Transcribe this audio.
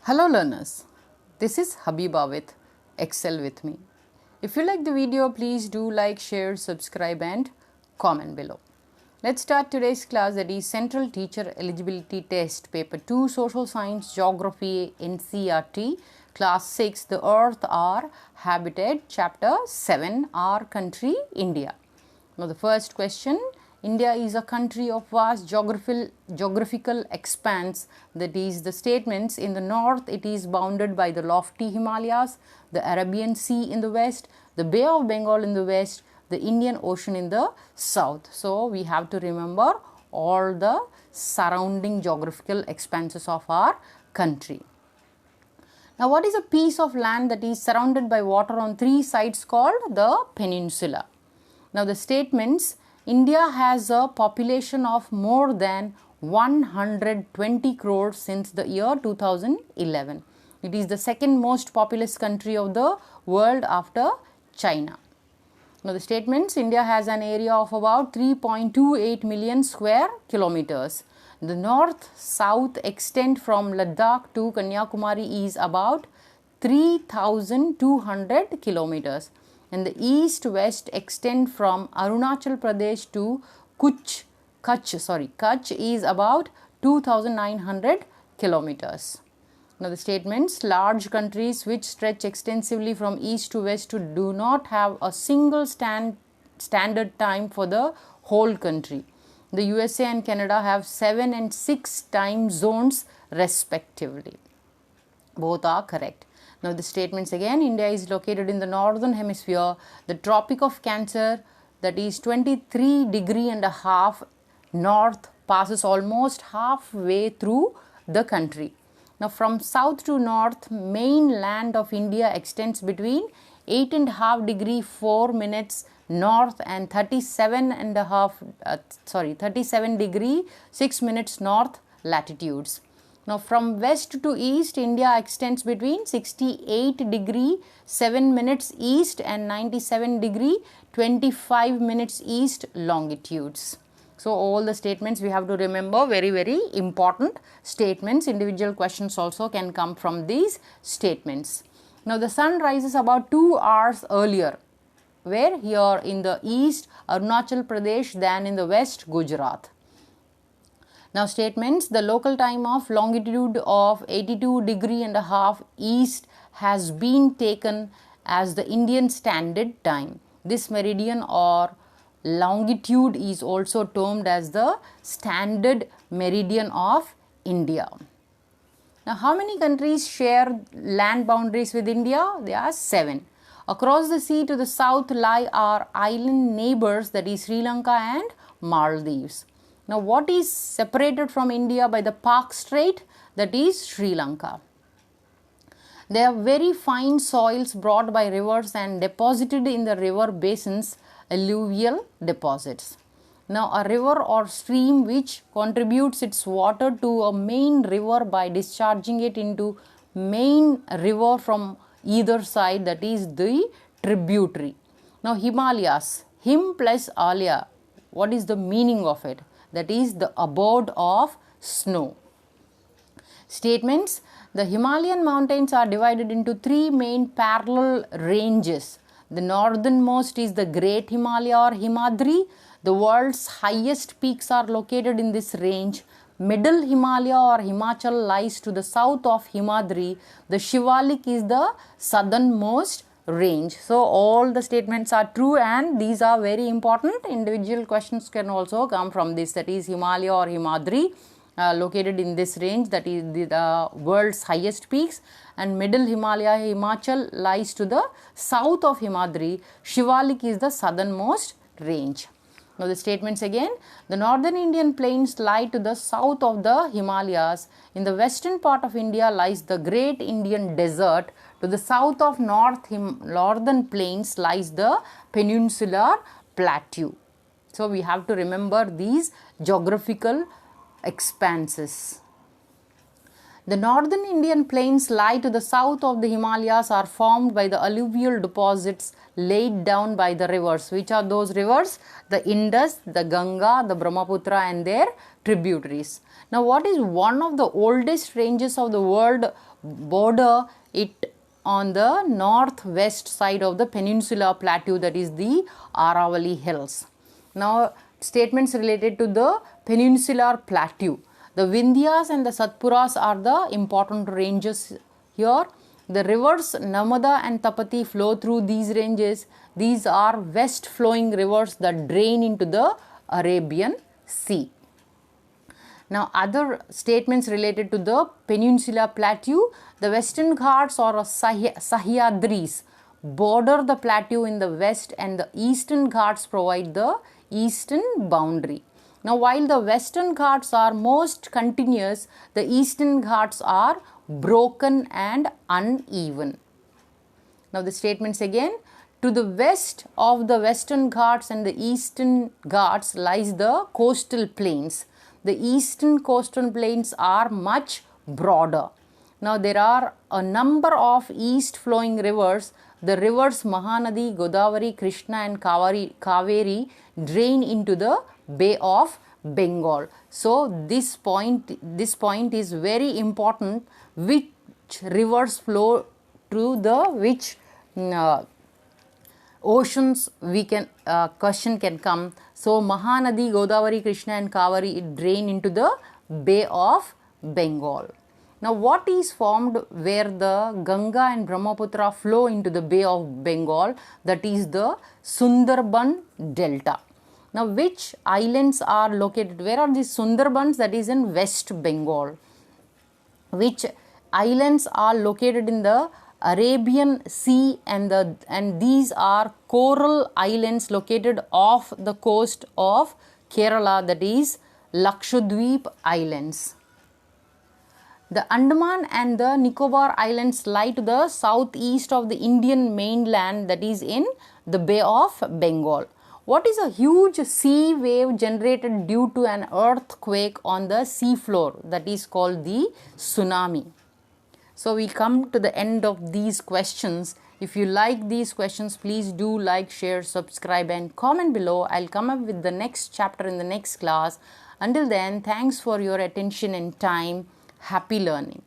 Hello learners, this is Habeeba with Excelwithme. If you like the video, please do like, share, subscribe and comment below. Let's start today's class, that is Central Teacher Eligibility Test, Paper 2, Social Science, Geography, NCERT, Class 6, The Earth, Our Habitat, Chapter 7, Our Country, India. Now the first question, India is a country of vast geographical expanse, that is the statements in the north it is bounded by the lofty Himalayas, the Arabian Sea in the west, the Bay of Bengal in the west, the Indian Ocean in the south. So we have to remember all the surrounding geographical expanses of our country. Now what is a piece of land that is surrounded by water on three sides called the peninsula? Now the statements, India has a population of more than 120 crores since the year 2011. It is the second most populous country of the world after China. Now the statements, India has an area of about 3.28 million square kilometers. The north-south extent from Ladakh to Kanyakumari is about 3,200 kilometers. And the east-west extent from Arunachal Pradesh to Kutch is about 2,900 kilometers. Now the statements, large countries which stretch extensively from east to west do not have a single standard time for the whole country. The USA and Canada have 7 and 6 time zones respectively. Both are correct. Now the statements again, India is located in the northern hemisphere. The Tropic of Cancer, that is 23.5 north, passes almost halfway through the country. Now from south to north, mainland of India extends between 8.5 4 minutes north and 37 degree 6 minutes north latitudes. Now from west to east, India extends between 68 degree 7 minutes east and 97 degree 25 minutes east longitudes. So all the statements we have to remember, very important statements. Individual questions also can come from these statements. Now the sun rises about 2 hours earlier, where here in the east Arunachal Pradesh than in the west Gujarat. Now statements, the local time of longitude of 82.5 east has been taken as the Indian Standard Time. This meridian or longitude is also termed as the standard meridian of India. Now how many countries share land boundaries with India? There are 7. Across the sea to the south lie our island neighbors, that is Sri Lanka and Maldives. Now what is separated from India by the Pak Strait? That is Sri Lanka. They are very fine soils brought by rivers and deposited in the river basins, alluvial deposits. Now a river or stream which contributes its water to a main river by discharging it into main river from either side, that is the tributary. Now Himalayas, Him plus Alya, what is the meaning of it? That is the abode of snow. Statements, the Himalayan mountains are divided into 3 main parallel ranges. The northernmost is the Great Himalaya or Himadri. The world's highest peaks are located in this range. Middle Himalaya or Himachal lies to the south of Himadri. The Shivalik is the southernmost range. So all the statements are true and these are very important. Individual questions can also come from this, that is Himalaya or Himadri located in this range, that is the world's highest peaks, and middle Himalaya, Himachal lies to the south of Himadri. Shivalik is the southernmost range. Now the statements again, the northern Indian plains lie to the south of the Himalayas. In the western part of India lies the Great Indian Desert. To the south of northern plains lies the peninsular plateau. So we have to remember these geographical expanses. The northern Indian plains lie to the south of the Himalayas are formed by the alluvial deposits laid down by the rivers. Which are those rivers? The Indus, the Ganga, the Brahmaputra and their tributaries. Now what is one of the oldest ranges of the world border it on the northwest side of the peninsular plateau, that is the Aravalli Hills. Now statements related to the peninsular plateau. The Vindhyas and the Satpuras are the important ranges here. The rivers Narmada and Tapati flow through these ranges. These are west flowing rivers that drain into the Arabian Sea. Now other statements related to the peninsular plateau. The western Ghats or Sahyadris border the plateau in the west and the eastern Ghats provide the eastern boundary. Now while the western Ghats are most continuous, the eastern Ghats are broken and uneven. Now the statements again. To the west of the western Ghats and the eastern Ghats lies the coastal plains. The eastern coastal plains are much broader. Now there are a number of east flowing rivers. The rivers Mahanadi, Godavari, Krishna and Kaveri drain into the Bay of Bengal. So this point is very important. Which rivers flow to the which oceans we can question can come. So Mahanadi, Godavari, Krishna and Kaveri drain into the Bay of Bengal. Now what is formed where the Ganga and Brahmaputra flow into the Bay of Bengal? That is the Sundarban Delta. Now which islands are located? Where are these Sundarbans? That is in West Bengal. Which islands are located in the Arabian Sea and these are coral islands located off the coast of Kerala, that is Lakshadweep Islands. The Andaman and the Nicobar Islands lie to the southeast of the Indian mainland, that is in the Bay of Bengal. What is a huge sea wave generated due to an earthquake on the sea floor? That is called the tsunami. So we come to the end of these questions. If you like these questions, please do like, share, subscribe and comment below. I'll come up with the next chapter in the next class. Until then, thanks for your attention and time. Happy learning.